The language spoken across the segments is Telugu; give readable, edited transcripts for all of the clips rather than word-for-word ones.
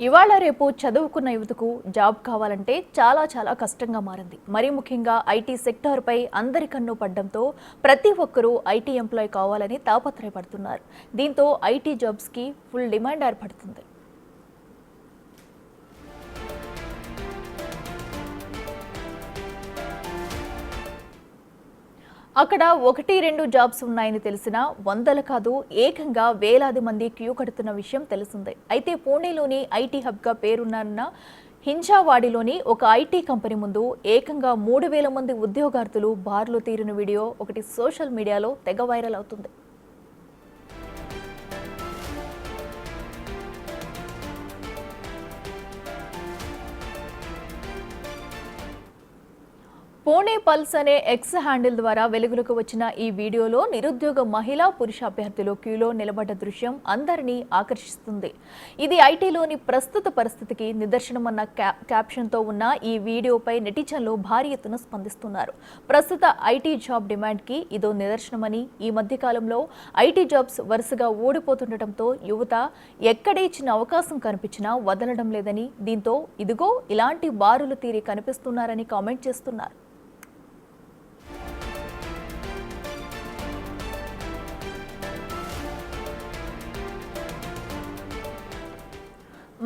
ఇవాళ రేపు చదువుకున్న యువతకు జాబ్ కావాలంటే చాలా కష్టంగా మారింది. మరీ ముఖ్యంగా ఐటీ సెక్టార్పై అందరి కన్ను పడ్డంతో ప్రతి ఒక్కరూ ఐటీ ఎంప్లాయ్ కావాలని తాపత్రయపడుతున్నారు. దీంతో ఐటీ జాబ్స్కి ఫుల్ డిమాండ్ ఏర్పడుతుంది. అక్కడ 1-2 జాబ్స్ ఉన్నాయని తెలిసినా వందల కాదు ఏకంగా వేలాది మంది క్యూ కడుతున్న విషయం తెలిసిందే. అయితే పూణేలోని ఐటీ హబ్గా పేరున్న హింజావాడిలోని ఒక ఐటీ కంపెనీ ముందు ఏకంగా 3000 మంది ఉద్యోగార్థులు బార్లు తీరిన వీడియో ఒకటి సోషల్ మీడియాలో తెగ వైరల్ అవుతుంది. పూణే పల్స్ అనే ఎక్స్ హ్యాండిల్ ద్వారా వెలుగులోకి వచ్చిన ఈ వీడియోలో నిరుద్యోగ మహిళా పురుష అభ్యర్థులు క్యూలో నిలబడ్డ దృశ్యం అందరినీ ఆకర్షిస్తుంది. ఇది ఐటీలోని ప్రస్తుత పరిస్థితికి నిదర్శనమన్న క్యాప్షన్తో ఉన్న ఈ వీడియోపై నెటిజన్లు భారీ ఎత్తున స్పందిస్తున్నారు. ప్రస్తుత ఐటీ జాబ్ డిమాండ్కి ఇదో నిదర్శనమని, ఈ మధ్యకాలంలో ఐటీ జాబ్స్ వరుసగా ఊడిపోతుండటంతో యువత ఎక్కడే చిన్న అవకాశం కనిపించినా వదలడం లేదని, దీంతో ఇదిగో ఇలాంటి బారులు తీరి కనిపిస్తున్నారని కామెంట్ చేస్తున్నారు.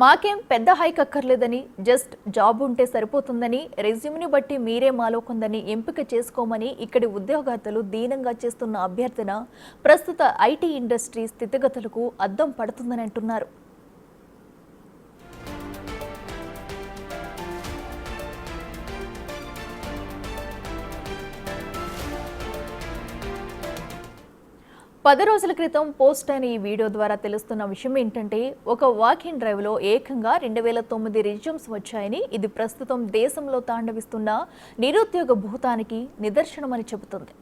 మాకేం పెద్ద హైక్ అక్కర్లేదని, జస్ట్ జాబ్ ఉంటే సరిపోతుందని, రెజ్యూమ్ని బట్టి మీరే మాలో కొందరిని ఎంపిక చేసుకోమని ఇక్కడి ఉద్యోగార్థులు దీనంగా చేస్తున్న అభ్యర్థన ప్రస్తుత ఐటీ ఇండస్ట్రీ స్థితిగతులకు అద్దం పడుతుందని అంటున్నారు. పది రోజుల క్రితం పోస్ట్ అయిన ఈ వీడియో ద్వారా తెలుస్తున్న విషయం ఏంటంటే, ఒక వాక్-ఇన్ డ్రైవ్లో ఏకంగా 2009 రెజ్యూమ్స్ వచ్చాయని, ఇది ప్రస్తుతం దేశంలో తాండవిస్తున్న నిరుద్యోగ భూతానికి నిదర్శనమని చెబుతుంది.